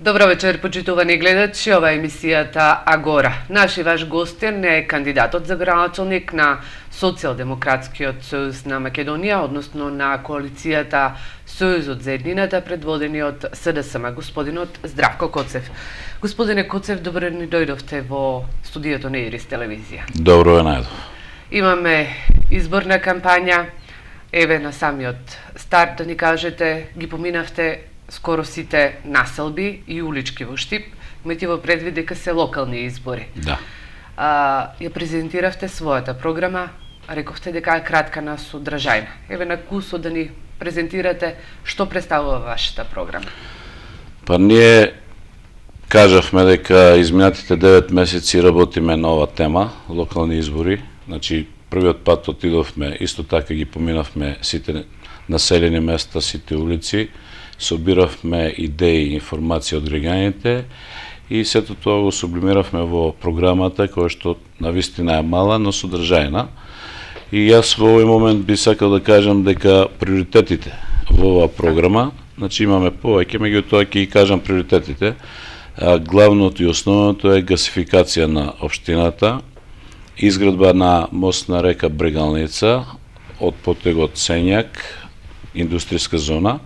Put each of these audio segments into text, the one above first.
Добро вечер, почитувани гледачи, ова е емисијата Агора. Наш и ваш гостен е кандидатот за градоначалник на Социјалдемократскиот сојуз на Македонија, односно на коалицијата Сојузот за еднината, предводени од СДСМ, господинот Здравко Коцев. Господине Коцев, добро ни дојдовте во студиото на Ирис телевизија. Добро е најдов. Имаме изборна кампања, еве на самиот старт да ни кажете, ги поминавте скоро сите населби и улички во Штип, имајте во предвид дека се локални избори. Да. Ја презентиравте својата програма, рековте дека е кратка на содржајна. Еве на кусо да ни презентирате што представува вашата програма. Па ние кажавме дека изминатите 9 месеци работиме на ова тема, локални избори. Значи, првиот пат отидовме, исто така ги поминавме сите населени места, сите улици, собиравме идеи и информација од граѓаните и сето тоа го сублимиравме во програмата која што навистина е мала, но содржајна. И јас во овој момент би сакал да кажам дека приоритетите во оваа програма, значи имаме повеќе, меѓутоа ќе ги кажам приоритетите. Главното и основното е гасификација на општината, изградба на мост на река Брегалница од потегот Сењак, индустријска зона,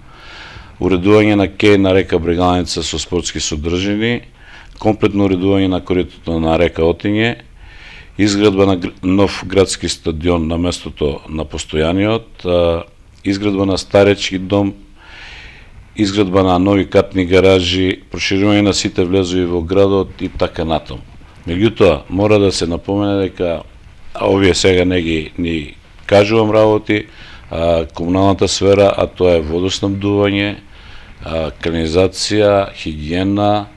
уредување на кеј на река Брегалница со спортски содржини, комплетно уредување на коритото на река Отиње, изградба на нов градски стадион на местото на постојаниот, изградба на старечки дом, изградба на нови катни гаражи, проширување на сите влезови во градот и така натаму. Меѓутоа, мора да се напомене дека овие сега не ги ни кажувам работи, комуналната сфера, а тоа е водоснабдување, канализација, хигиена,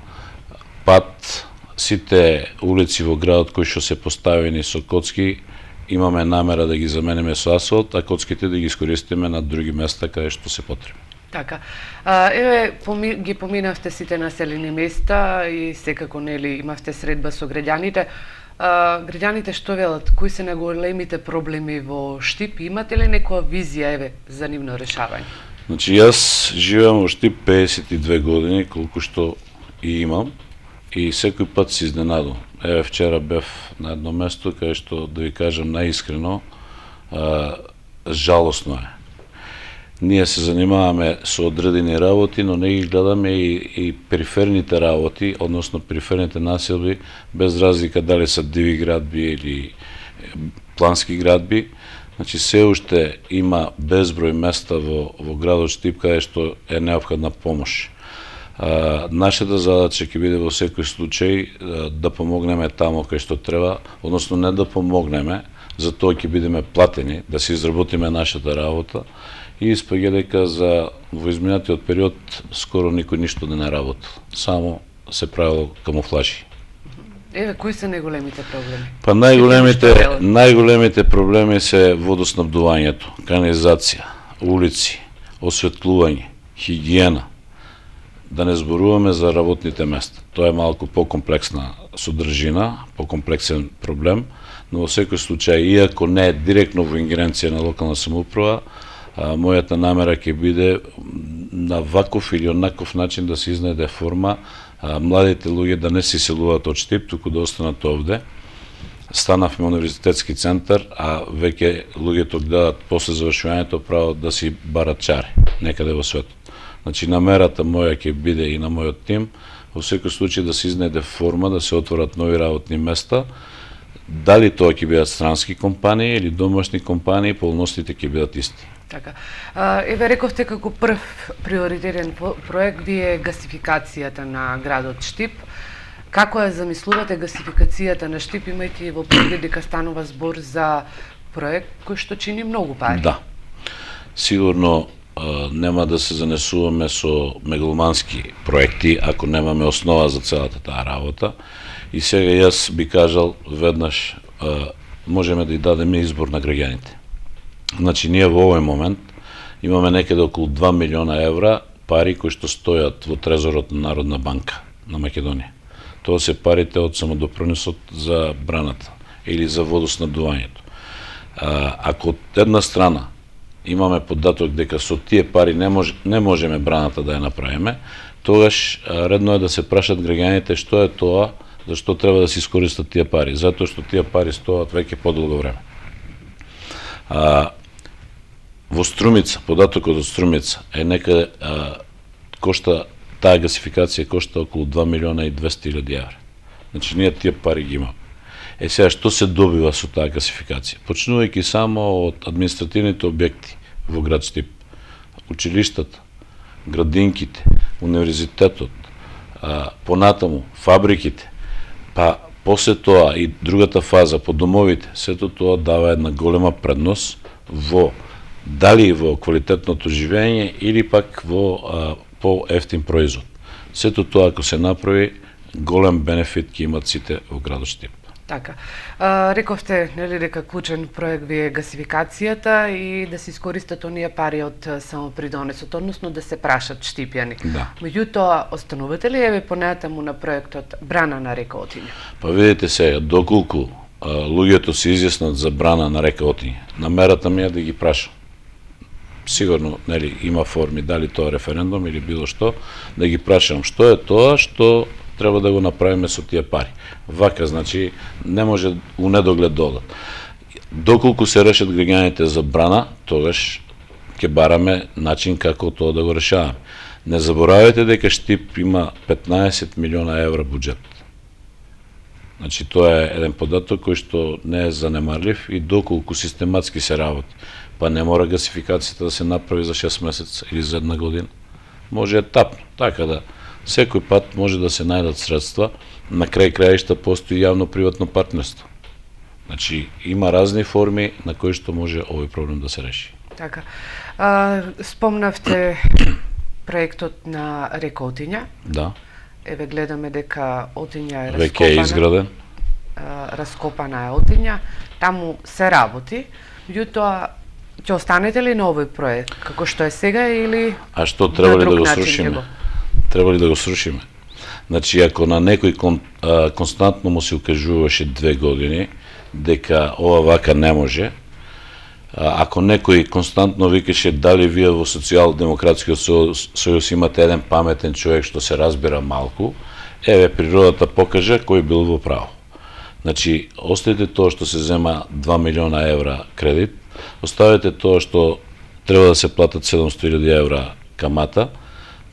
пат, сите улици во градот кои што се поставени со коцки, имаме намера да ги замениме со асфалт, а коцките да ги искористиме на други места каде што се потребни. Така. Еве, ги поминавте сите населени места и секако нели имавте средба со граѓаните. Граѓаните што велат? Кои се најголемите проблеми во Штип? Имате ли некоја визија еве за нивно решавање? Значи јас живеам во Штип 52 години, колку што и имам, и секој пат се изненадувам. Еве вчера бев на едно место каде што, да ви кажам најискрено, жалосно е. Ние се занимаваме со одредени работи, но не ги гледаме и периферните работи, односно периферните населби, без разлика дали се диви градби или плански градби. Значи, се уште има безброј места во градот Штип каде што е неопходна помош. Нашата задача ќе биде во секој случај да помогнеме таму кај што треба, односно не да помогнеме, за тоа ќе бидеме платени, да се изработиме нашата работа, и испаѓа дека во изминатиот период скоро никој ништо не работил, само се правило камуфлажи. Еве, кои се најголемите проблеми? Па најголемите проблеми се водоснабдувањето, канализација, улици, осветлување, хигиена. Да не зборуваме за работните места. Тоа е малку покомплексна содржина, покомплексен проблем, но во секој случај, иако не е директно во ингеренција на локална самоуправа, мојата намера ќе биде на ваков или онаков начин да се изнајде форма младите луѓе да не се иселуваат од Штип, туку да останат овде. Станавме универзитетски центар, а веќе луѓето гледат после завршувањето право да си барат чари некаде во светот. Значи, намерата моја ќе биде и на мојот тим, во секој случај да се изнајде форма, да се отворат нови работни места. Дали тоа ќе бидат странски компании или домашни компании, полностите ќе бидат исти. Така. Еве, рековте како прв приоритетен проект ви е гасификацијата на градот Штип. Како ја замислувате гасификацијата на Штип, имајќи во предвид дека станува збор за проект кој што чини многу пари? Да. Сигурно нема да се занесуваме со мегаломански проекти ако немаме основа за целата таа работа. И сега јас би кажал веднаш можеме да ја дадеме избор на граѓаните. Значи, ние во овој момент имаме некаде околу 2 милиона евра пари кои што стојат во трезорот на Народна банка на Македонија. Тоа се парите од самодоприносот за браната или за водоснабдувањето. Ако од една страна имаме податок дека со тие пари не можеме браната да ја направиме, тогаш редно е да се прашат граѓаните што е тоа, зашто треба да се искористат тие пари. Затоа што тие пари стоат веќе подолго време. Во Струмица, податокот од Струмица е некаде кошта, таа гасификација кошта околу 2 милиона и 200 илјади евра. Значи ние тие пари ги имаме. Сега што се добива со таа гасификација? Почнувајќи само од административните објекти во град Штип, училиштата, градинките, универзитетот, понатаму фабриките, па после тоа и другата фаза по домовите, сето тоа дава една голема предност во дали во квалитетното живење или пак во по-ефтин производ. Сето тоа ако се направи, голем бенефит ќе имат сите во градот Штип. Така. Рековте, нели, дека клучен проект ви е гасификацијата и да се искористат оние пари од самопридонесот, односно да се прашат штипјани. Да. Меѓутоа, останувате ли еве понатаму на проектот брана на река Отиња? Па видите сега, доколку луѓето се изјаснат за брана на река Отиња, намерата ми е да ги прашам. Сигурно, нели, има форми, дали тоа референдум или било што, да ги прашам што е тоа што треба да го направиме со тие пари. Вака, значи, не може у недоглед додат. Доколку се решат граѓаните за брана, тогаш ќе бараме начин како тоа да го решаваме. Не заборавајте дека Штип има 15 милиона евра буџет. Значи, тоа е еден податок кој што не е занемарлив и доколку систематски се работи. Па не мора гасификацијата да се направи за 6 месеца или за една година. Може етапно, така да секој пат може да се најдат средства, на крај краишта постои јавно-приватно партнерство. Значи, има разни форми на кои што може овој проблем да се реши. Така. Спомнавте проектот на река Отиња. Да. Еве гледаме дека Отиња е раскопана. Веќе е изграден. Раскопана е Отиња. Таму се работи. Меѓутоа, ќе останете ли на овој проект како што е сега или а што треба ли да го срушиме? Треба ли да го срушиме? Значи, ако на некој константно му се укажуваше 2 години дека ова вака не може, ако некој константно викаше дали вие во Социјалдемократскиот сојуз имате еден паметен човек што се разбира малку, еве природата покажа кој бил во право. Значи, оставите тоа што се зема 2 милиона евра кредит, оставите тоа што треба да се платат 700.000 евра камата.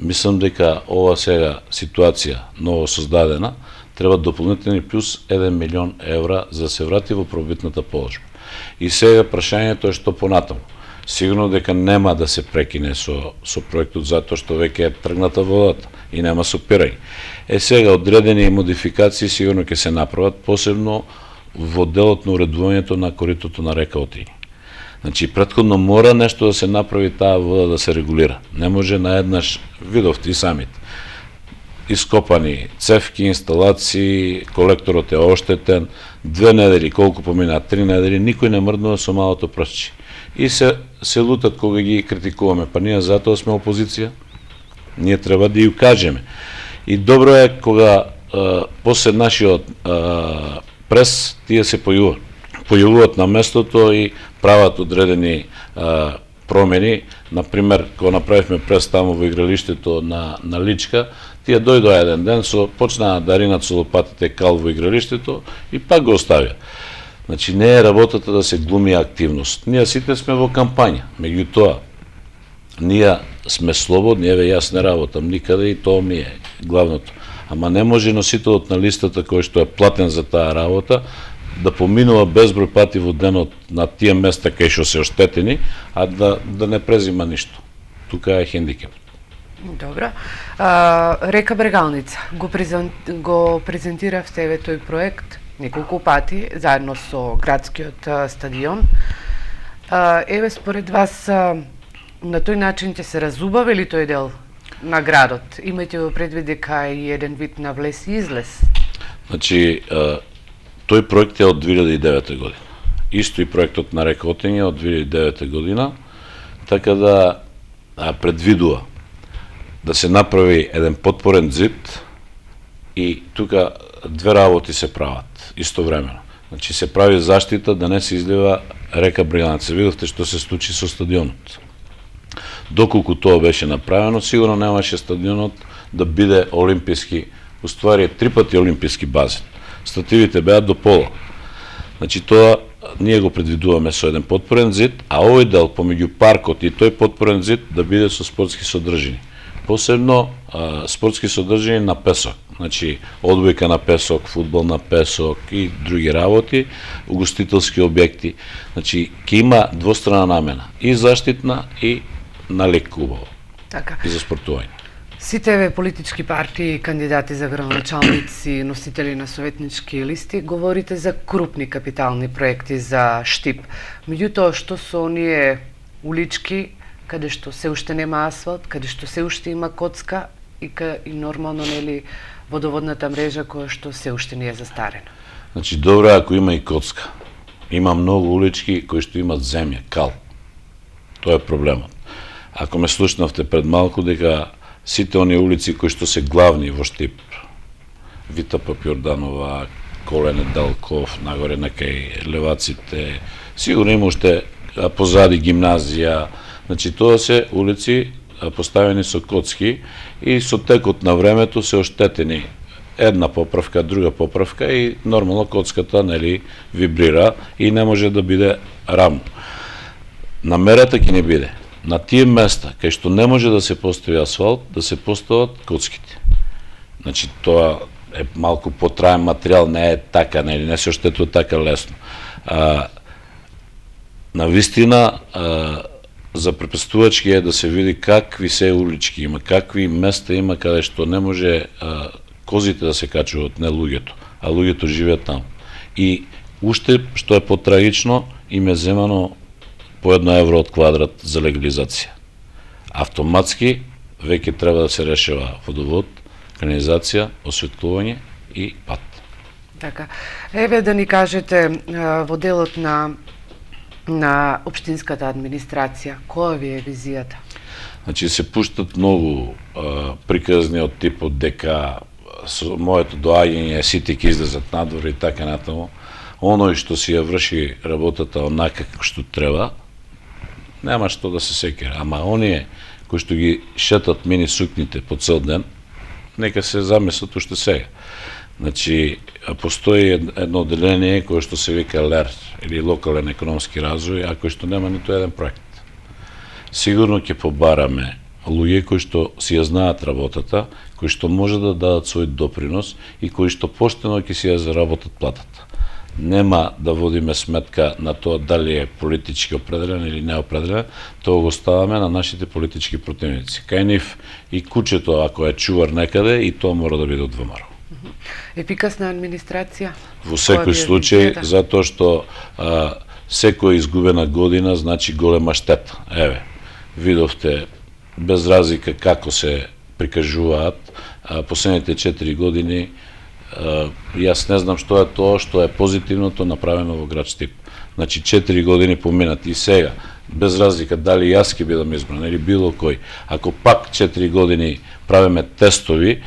Мислам дека ова сега ситуација, ново создадена, треба дополнителни плюс 1 милион евра за да се врати во пробитната положба. И сега прашањето е што понатаму. Сигурно дека нема да се прекине со проектот затоа што веќе е тргната водата и нема сопирање. Сега одредени модификации сигурно ќе се направат, посебно во делот на уредувањето на коритото на река Отиња. Значи, претходно мора нешто да се направи таа вода да се регулира. Не може наеднаш, видовте и самите, ископани цевки, инсталации, колекторот е оштетен, 2 недели, колку помина, 3 недели, никој не мрднува со малото прстче. И се лутат кога ги критикуваме, па ние затоа сме опозиција, ние треба да ја кажеме. И добро е кога после нашиот прес тие се појавуваат на местото и прават одредени промени. Например, кога направивме прес таму во игралиштето на Личка, тие дојдоа еден ден, почнаа да ринат со лопатите кал во игралиштето и пак го оставија. Значи, не е работата да се глуми активност. Ние сите сме во кампања, меѓутоа, ние сме слободни, еве јас не работам никаде и тоа ми е главното. Ама не може носителот на листата кој што е платен за таа работа да поминува безброј пати во денот на тие места кај што се оштетени, а да не презима ништо. Тука е хендикеп. Добро. Река Брегалница, го презентиравте еве тој проект неколку пати, заедно со градскиот стадион. Еве, според вас, на тој начин ќе се разубави ли тој дел на градот? Имајте во предвид дека е еден вид на влез и излез? Значи, тој проект е од 2009 година. Исто и проектот на река Отиња од 2009 година, така да предвидува да се направи еден подпорен зид и тука две работи се прават истовремено. Значи се прави заштита да не се излива река Брегалница. Видовте што се случи со стадионот. Доколку тоа беше направено, сигурно немаше стадионот да биде олимписки, уствари 3 пати олимписки базен. Стативите беа до пола. Значи тоа ние го предвидуваме со еден потпорен зид, а овој дел помеѓу паркот и тој потпорен зид да биде со спортски содржини. Посебно спортски содржини на песок, значи одбојка на песок, фудбал на песок и други работи, угостителски објекти. Значи ќе има двострана намена, и заштитна и налек клубово. Така. И за спортување. Сите политички партии, кандидати за градоначалници, носители на советнички листи, говорите за крупни капитални проекти за Штип. Меѓутоа, што со оние улички каде што се уште нема асфалт, каде што се уште има коцка и нормално нели водоводната мрежа која што се уште не е застарена? Значи добро ако има и коцка. Има многу улички кои што имат земја, кал. Тоа е проблемот. Ако ме слушнавте пред малку дека сите оние улици кои што се главни во Штип, Вита Папјорданова, Колене Далков, нагоре на кај Леваците, сигурно има уште позади гимназија, значи тоа се улици поставени со коцки и со текот на времето се оштетени една поправка, друга поправка и нормално коцката нели вибрира и не може да биде рамно. Намерата ќе не биде на тие места кај што не може да се постави асфалт, да се постават коцките. Значи тоа е малку потраен материјал, не е така, не се оштетува така лесно. Навистина за препестувачки е да се види какви се улички има, какви места има каде што не може козите да се качуваат, не луѓето, а луѓето живеат таму. И уште што е потрагично, им е земано по 1 евро од квадрат за легализација. Автоматски веќе треба да се решава водовод, канализација, осветлување и пат. Така. Еве да ни кажете во делот на општинската администрација, која ви е визијата? Значи се пуштат многу приказни од типот дека со моето доаѓање сите ќе излезат надвор и така натаму. Оној што си ја врши работата онака како што треба, нема што да се секира. Ама оние кои што ги шетат мини сукните по цел ден, нека се замислат уште сега. Значи, постои едно одделение кое што се вика ЛЕР, или локален економски развој, а кој што нема ниту еден проект. Сигурно ќе побараме луѓе кои што си ја знаат работата, кои што може да дадат свој допринос и кои што поштено ќе си ја заработат платата. Нема да водиме сметка на тоа дали е политички определен или неопределен, тоа го ставаме на нашите политички противници. Кај нив и кучето, ако е чувар некаде, и тоа мора да биде од ВМРО. Ефикасна администрација? Во секој случај, затоа што секоја изгубена година значи голема штета. Еве, видовте без разлика како се прикажуваат последните 4 години. Јас не знам што е тоа што е позитивното направено во град Штип. Значи 4 години поминати и сега, без разлика дали јас ќе бидам избран или било кој, ако пак 4 години правиме тестови,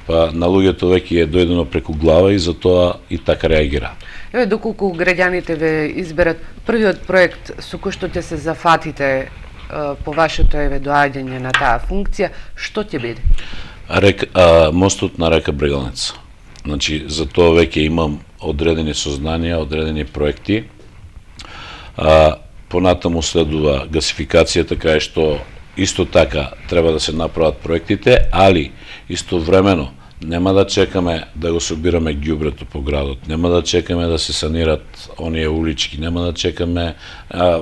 па на луѓето веќе е дојдено преку глава и затоа и така реагира. Еве, доколку граѓаните ве изберат, првиот проект со кој што ќе се зафатите по вашето доаѓање на таа функција, што ќе биде? Мостот на река Брегалница. Значи, за тоа веќе имам одредени сознанија, одредени проекти. Понатаму следува гасификацијата, кај што исто така треба да се направат проектите, али истовремено нема да чекаме да го собираме ѓубрето по градот, нема да чекаме да се санират оние улички, нема да чекаме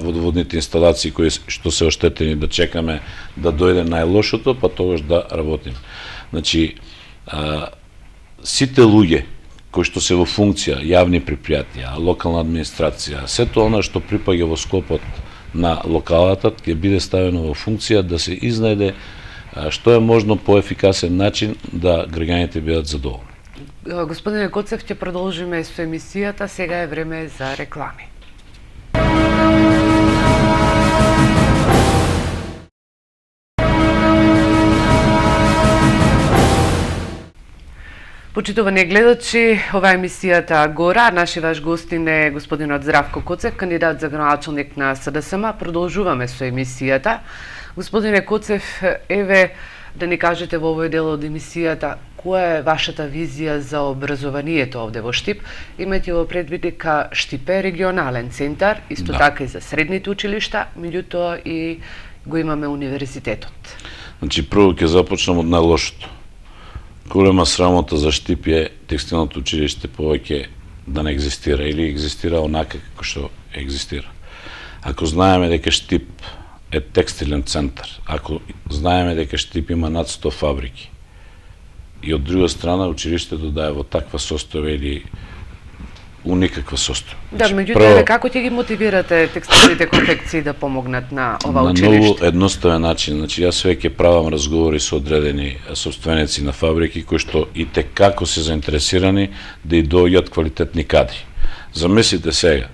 водоводните инсталации кои што се оштетени, да чекаме да дојде најлошото, па тогаш да работиме. Значи, сите луѓе кои што се во функција, јавни предпријатија, локална администрација, сето она што припаѓа во склопот на локалата, ќе биде ставено во функција да се изнајде што е можно поефикасен начин да граѓаните бидат задоволни. Господине Коцев, ќе продолжиме со емисијата, сега е време за реклами. Почитувани гледачи, ова е емисијата Агора. Наши ваш гостин е господинот Здравко Коцев, кандидат за градоначалник на СДСМ. Продолжуваме со емисијата. Господине Коцев, еве да ни кажете во овој дел од емисијата која е вашата визија за образованието овде во Штип, имајќи во предвид дека Штип е регионален центар, исто така и за средните училишта, меѓутоа и го имаме универзитетот. Значи, прво ќе започнам од најлошото. Голема срамота за Штип е текстилното училиште повеќе да не екзистира или екзистира онака како што екзистира. Ако знаеме дека Штип е текстилен центар, ако знаеме дека Штип има над 100 фабрики и од друга страна училиштето да е во таква состојба или уникаква состојба. Да, меѓутоа како ќе ги мотивирате текстилните конфекции да помогнат на ова училиште? На многу едноставен начин. Значи, јас веќе правам разговори со одредени собственици на фабрики кои што и текако се заинтересирани да и доаѓаат квалитетни кадри. Замислите сега,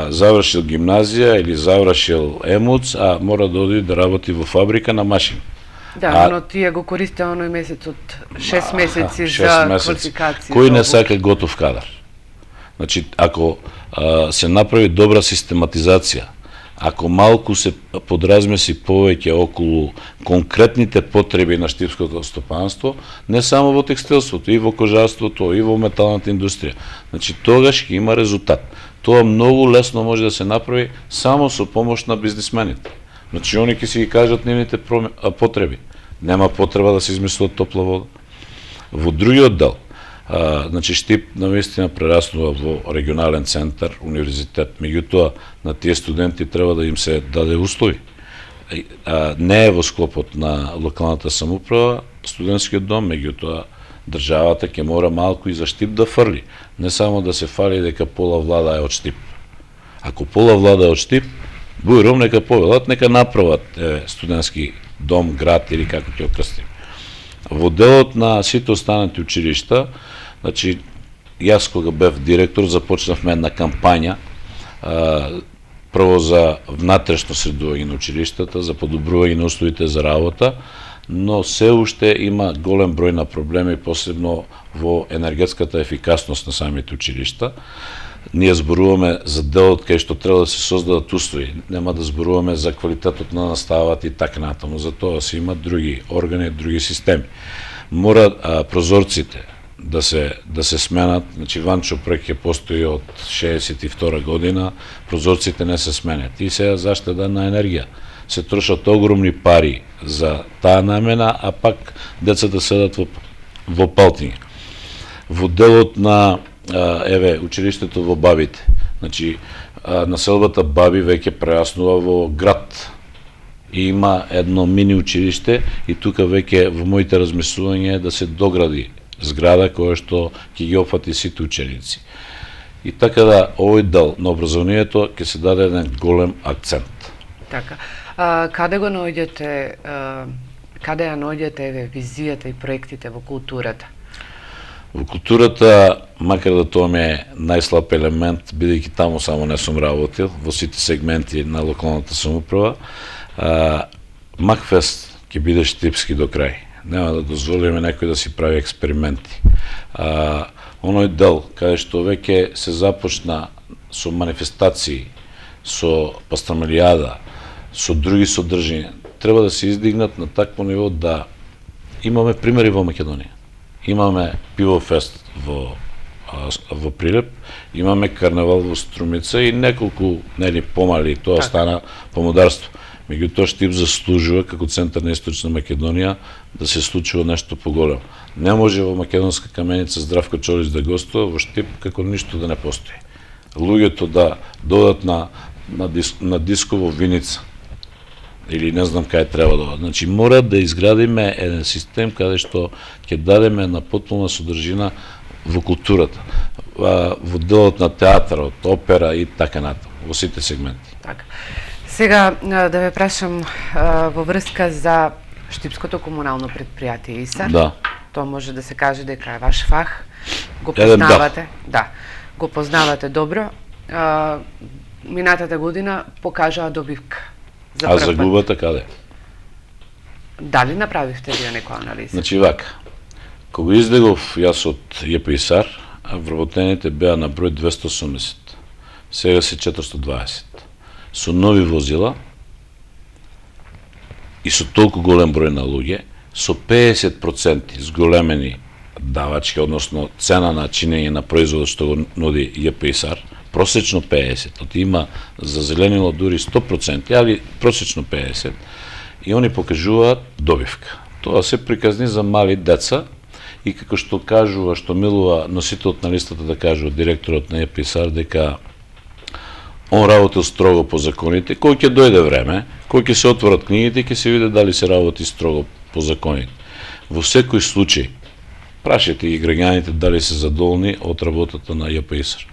завршил гимназија или завршил ЕМУЦ, а мора да оди да работи во фабрика на машини. Да, но тие го користе оној месец од 6 месеци за квалификација. Кој не сака готов кадар? Значи, ако се направи добра систематизација, ако малку се подразмеси повеќе околу конкретните потреби на штипското стопанство, не само во текстилството, и во кожарството, и во металната индустрија, значи тогаш ќе има резултат. Тоа многу лесно може да се направи само со помош на бизнисмените. Значи, они ќе си ги кажат нивните потреби. Нема потреба да се измислува топла вода. Во другиот дел, значи Штип навистина прераснува во регионален центар, универзитет, меѓутоа на тие студенти треба да им се даде услови. Не е во склопот на локалната самоуправа, студентскиот дом, меѓутоа државата ќе мора малку и за Штип да фрли. Не само да се фали дека пола влада е од Штип. Ако пола влада е од Штип, бујром нека повелат, нека направат студентски дом, град или како ќе окрстим. Во делот на сите останати училишта, значи, јас кога бев директор, започнавме една кампања, прво за внатрешно средување на училиштата, за подобрување на условите за работа, но се уште има голем број на проблеми, посебно во енергетската ефикасност на самите училишта. Ние зборуваме за делот кај што треба да се создадат услови, нема да зборуваме за квалитетот на наставата и така натаму. За тоа се имат други органи, други системи. Мора прозорците да се сменат, значи Ванчо проект ќе постои од 62 година, прозорците не се сменат. И сега заштеда на енергија. Се трошат огромни пари за таа намена, а пак децата седат во палтиња. Во делот на училиштето во Бабите. Значи, населбата Баби веќе прераснува во град. И има едно мини училиште и тука веќе во моите размислувања е да се догради зграда која што ќе ги опфати сите ученици. И така да овој дел на образованието ќе се даде еден голем акцент. Така. Каде го наоѓате, каде ја наоѓате визијата и проектите во културата? Во културата, макар да тоа ми е најслаб елемент, бидејќи таму само не сум работил, во сите сегменти на локалната самоуправа, Макфест ќе биде штипски до крај. Нема да дозволиме некој да си прави експерименти. Оној дел, каде што веќе се започна со манифестации, со пастрамелијада, со други содржини, треба да се издигнат на такво ниво да имаме примери во Македонија. Имаме пивофест во Прилеп, имаме карнавал во Струмица и неколку помали, тоа стана помодарство. Меѓутоа Штип заслужува како центар на Источна Македонија да се случува нешто поголемо. Не може во Македонска каменица Здравко Чолич да гостува, во Штип како ништо да не постои. Луѓето да додат на диско во Виница или не знам кај треба да одат. Значи мора да изградиме еден систем каде што ќе дадеме една потполна содржина во културата, во делот на театарот, опера и така натаму, во сите сегменти. Така. Сега да ве прашам во врска за Штипското комунално предпријатие ИСАР. Да. Тоа може да се каже дека е ваш фах. Го познавате. Да. Го познавате добро. Минатата година покажаа добивка. А загубата каде? Дали направивте вие некоја анализа? Значи вака. Кога излегов јас од ИСАР, вработените беа на број 280. Сега се 420. Со нови возила и со толку голем број на луѓе, со 50% зголемени давачки, односно цена на чинење на производот што го нуди ЈПИСАР, просечно 50, оти има за зеленило дури 100%, али просечно 50, и они покажуваат добивка. Тоа се приказни за мали деца, и како што кажува, што милува носителот на листата да кажува директорот на ЈПИСАР, дека он работил строго по законите, кој ќе дојде време, кој ќе се отворат книгите и ќе се види дали се работи строго по законите. Во секој случај, прашете ги граѓаните дали се задоволни од работата на ЈПИСАР.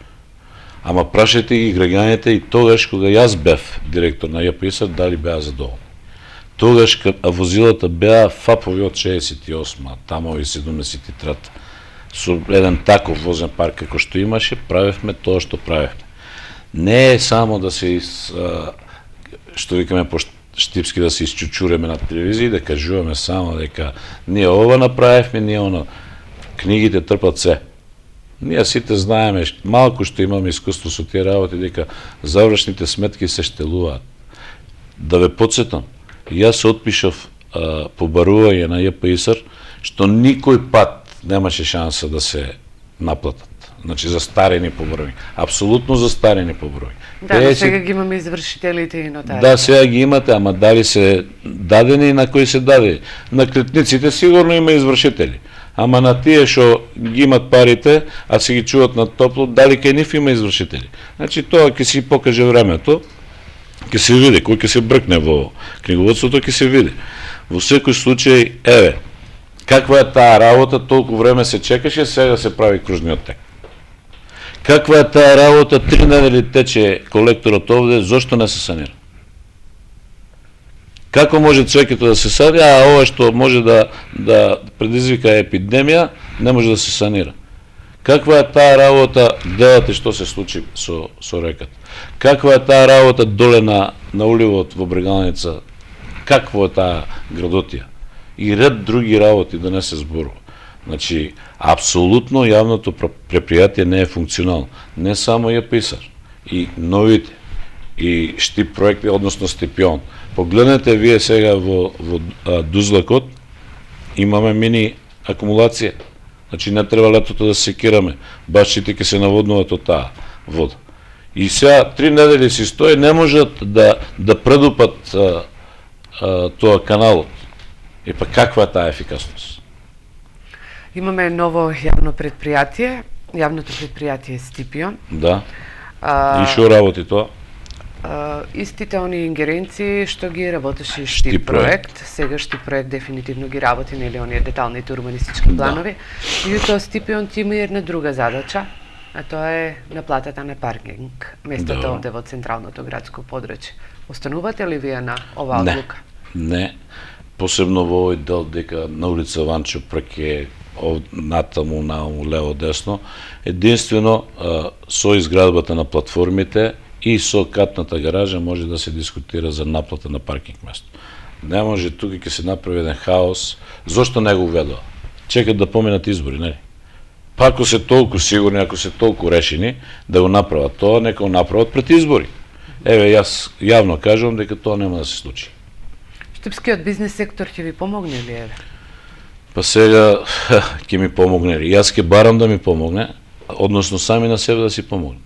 Ама прашете ги граѓаните и тогаш кога јас бев директор на ЈПИСАР, дали беа задоволни. Тогаш возилата беа ФАПови од 68-ма, тамови 73-та. Со еден таков возен парк како што имаше, правевме тоа што правевме. Не е само да се што викаме по штипски да се исчучуреме на телевизија и да кажуваме само дека ние ова направивме, ние оно. Книгите трпат се. Ние сите знаеме, малку што имаме искуство со тие работи, дека завршните сметки се штелуваат. Да ве подсетам, јас се отпишав побарување на ЈПИСАР, што никој пат немаше шанса да се наплатат. Значи застарени побројни. Апсолутно застарени побројни. Да, но сега ги имаме извршителите и нотарите. Да, сега ги имате, ама дали се дадени и на кои се дадени. На клетниците сигурно има извршители. Ама на тие што ги имат парите, а се ги чуват на топло, дали кај нив има извршители. Значи тоа ќе си покаже времето, ќе се види, кој ќе се бркне во книговодството, ќе се види. Во секој случај, еве, каква е таа работа, толку време се чекаше, сега се прави кружниот тек. Каква е таа работа, 3 недели тече колекторот овде, зошто не се санира? Како може цвеќето да се сади, а ова што може да предизвика епидемија, не може да се санира? Каква е таа работа, гледате што се случи со реката? Каква е таа работа доле на уливот во Брегалница? Какво е таа градотија? И ред други работи да не се зборува. Значи, апсолутно јавното предпријатие не е функционално. Не само ЈПИСАР, и новите, и ШТИП проекти, односно Стипион. Погледнете вие сега во Дузлакот, имаме мини акумулација. Значи, не треба летото да се секираме. Башите ќе се наводнуваат од таа вода. И сега 3 недели си стои, не можат да предупат тоа каналот. И па каква е таа ефикасност? Имаме ново јавно предпријатие, јавното предпријатие Стипион. Да. И што работи тоа? Истите они ингеренции што ги работеше ШТИП проект. Сега ШТИП проект дефинитивно ги работи, нели, оние деталните урбанистички планови. Меѓутоа Стипион ти има една друга задача, а тоа е наплатата на паркинг, местата овде во централното градско подрачје. Останувате ли вие на оваа одлука? Не. Посебно во овој дел дека на улица Ванчо Прке, натаму, нааму, лево, десно, единствено со изградбата на платформите и со катната гаража може да се дискутира за наплата на паркинг место. Не може, тука ќе се направи еден хаос. Зошто не го уведува? Чекат да поминат избори, нели? Па ако се толку сигурни, ако се толку решени да го направат тоа, нека го направат пред избори. Еве, јас јавно кажувам дека тоа нема да се случи. Штипскиот бизнес сектор ќе ви помогне ли, еве? Па сега ќе ми помогне ли? Јас ќе барам да ми помогне, односно сами на себе да си помогне.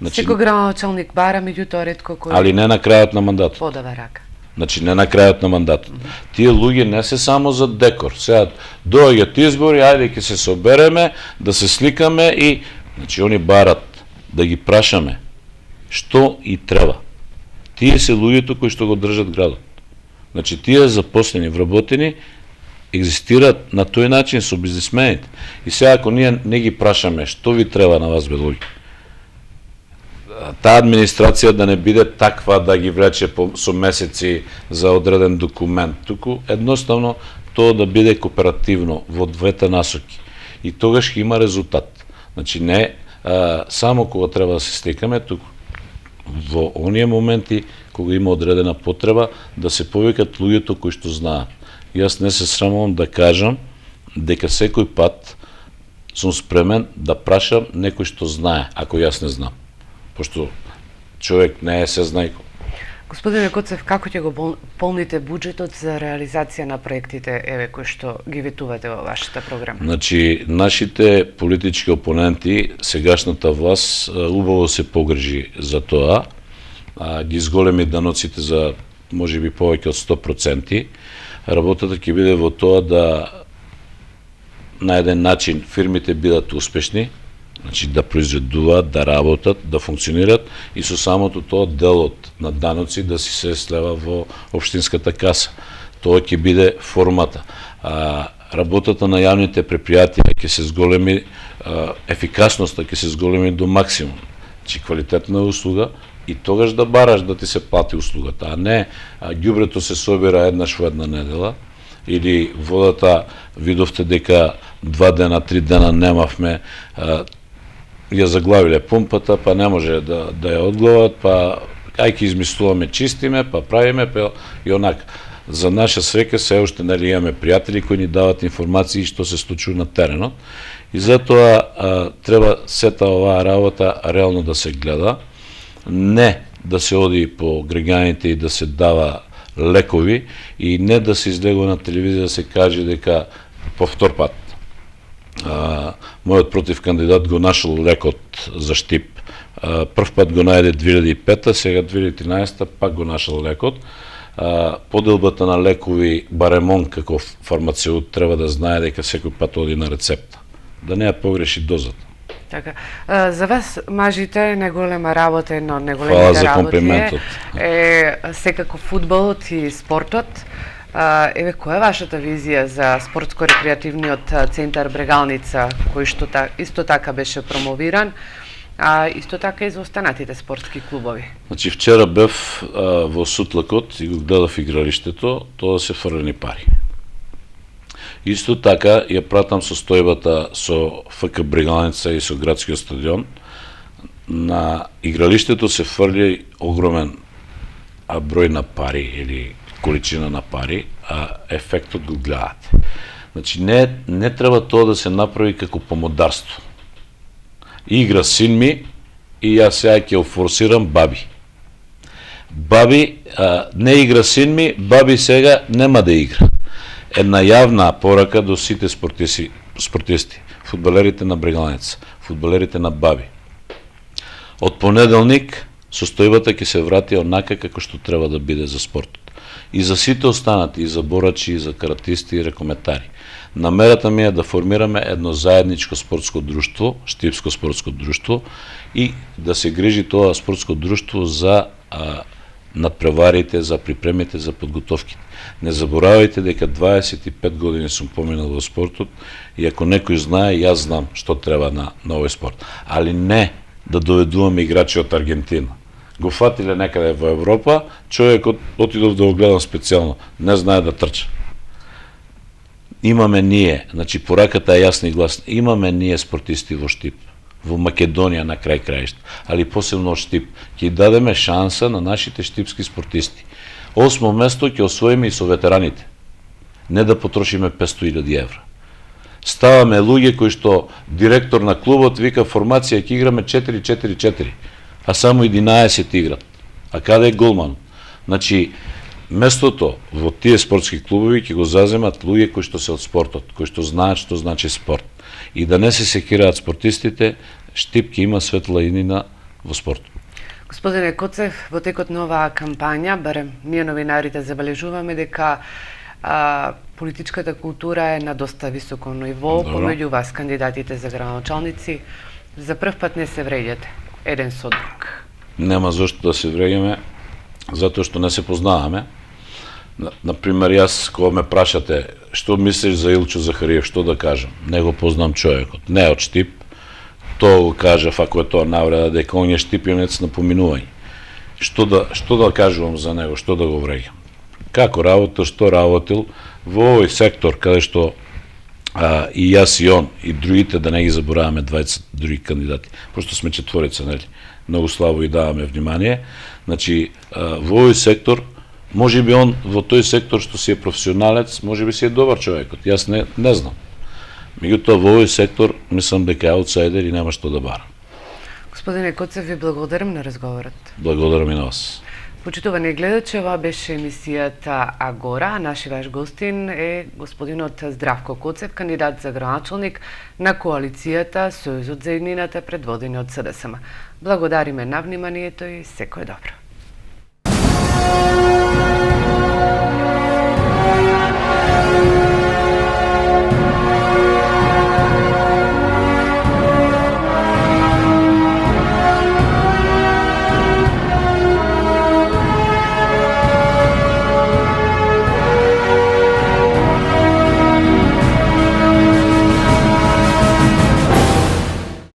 Значи, секој градоначалник бара, меѓутоа ретко кој... Али не на крајот на мандатот. Подава рака. Значи не на крајот на мандатот. Тие луѓе не се само за декор. Сега доаѓаат избори, ајде ќе се собереме, да се сликаме и... Значи они барат да ги прашаме што и треба. Тие се луѓето кои што го држат градот. Значи тие запослени, вработени, екзистираат на тој начин со бизнисмените. И сега ако ние не ги прашаме што ви треба на вас, бе луѓе, таа администрација да не биде таква да ги влече со месеци за одреден документ, туку едноставно тоа да биде кооперативно во двете насоки. И тогаш ќе има резултат. Значи не само кога треба да се стекаме, туку во оние моменти кога има одредена потреба да се повикат луѓето кои што знаат. Јас не се срамувам да кажам дека секој пат сум спремен да прашам некој што знае, ако јас не знам. Пошто човек не е сезнајко. Господине Коцев, како ќе го полните буџетот за реализација на проектите еве кои што ги ветувате во вашата програма? Значи, нашите политички опоненти, сегашната власт, убаво се погрижи за тоа, ги изголеми даноците за можеби повеќе од 100%. Работата ќе биде во тоа да на еден начин фирмите бидат успешни, значи да произведуваат, да работат, да функционират и со самото тоа делот на даноци да си се слева во општинската каса. Тоа ќе биде формата. Работата на јавните предпријатија ќе се зголеми, ефикасноста ќе се зголеми до максимум. Значи квалитетна услуга и тогаш да бараш да ти се плати услугата, а не ѓубрето се собира еднаш во една недела, или водата видовте дека 2 дена, 3 дена немавме, ја заглавиле помпата, па не може да ја одглават, па ај ќе измислуваме, чистиме, па правиме, па и онака. За наша среќа се уште нели имаме пријатели кои ни дават информации што се случува на теренот и затоа треба сета оваа работа реално да се гледа, не да се оди по граѓаните и да се дава лекови и не да се излегува на телевизија да се каже дека повтор пат мојот против кандидат го нашол лекот за штип. Прв пат го најде 2005, сега 2013 пак го нашол лекот. Поделбата на лекови, барем он како фармацеут треба да знае дека секој пат оди на рецепта, да не ја погреши дозата. Така. За вас, мажите, најголема работа, една од најголемите работи е секако фудбалот и спортот. Еве, која е вашата визија за спортско-рекреативниот центар Брегалница, кој што исто така беше промовиран, а исто така и за останатите спортски клубови? Значи, вчера бев во Сутлакот и го гледав игралиштето, тоа се фрлени пари. Исто така ја пратам состојбата со ФК Брегалница и со градскиот стадион. На игралиштето се фрли огромен број на пари или количина на пари, а ефектот го гледате. Значи, не треба тоа да се направи како помодарство. Игра син ми и јас сега ќе форсирам баби. Баби, не игра син ми, баби сега нема да игра. Една јавна порака до сите спортисти, фудбалерите на Брегалница, фудбалерите на баби. Од понеделник состојбата ќе се врати онака како што треба да биде за спортот. И за сите останати, и за борачи, и за каратисти, и рекометари. Намерата ми е да формираме едно заедничко спортско друштво, штипско спортско друштво, и да се грижи тоа спортско друштво за надпреварите, за припремите, за подготовките. Не заборавајте дека 25 години сум поминал во спортот и ако некој знае, јас знам што треба на овој спорт. Али не да доведуваме играчи од Аргентина. Го фатиле некаде во Европа, човекот отидов да го гледам специјално, не знае да трча. Имаме ние, значи пораката е јасна и гласна, имаме ние спортисти во Штип, во Македонија на крај краишта, али посебно од Штип, ќе дадеме шанса на нашите штипски спортисти. 8 место ќе освоиме и со ветераните, не да потрошиме 500.000 евра. Ставаме луѓе кои што директор на клубот вика формација ќе играме 4-4-4, а само 11 играт. А каде е голман? Значи, местото во тие спортски клубови ќе го заземат луѓе кои што се од спортот, кои што знаат што значи спорт. И да не се секираат спортистите, Штип ќе има светла иднина во спортот. Господине Коцев, во текот на оваа кампања, барем ние новинарите забележуваме дека политичката култура е на доста високо ниво, помеѓу вас кандидатите за градоначалници. За прв пат не се вреѓате еден со друг. Нема зошто да се вреѓаме, затоа што не се познаваме. Например, јас, кога ме прашате што мислиш за Илчо Захариев, што да кажам? Не го познам човекот, не од Штип. Тоа го кажав, ако е тоа навреда, дека он е штипјанец на поминување. Што да кажувам за него, што да го вреѓам? Како работил, што работил во овој сектор, каде што и јас и он, и другите, да не ги забораваме 20 други кандидати, пошто сме четворица, нели? Многу слабо и даваме внимание. Значи, во овој сектор, може би он во тој сектор што си е професионалец, може би си е добар човекот, јас не знам. Меѓутоа во овој сектор мислам дека е аутсайдер и нема што да бара. Господине Коцев, ви благодарам на разговорот. Благодарам и на вас. Почитувани гледачи, ова беше емисијата Агора. Нашиот гостин е господинот Здравко Коцев, кандидат за градоначалник на коалицијата Сојузот за иднината, предводени од СДСМ. Благодариме на вниманието и секое добро.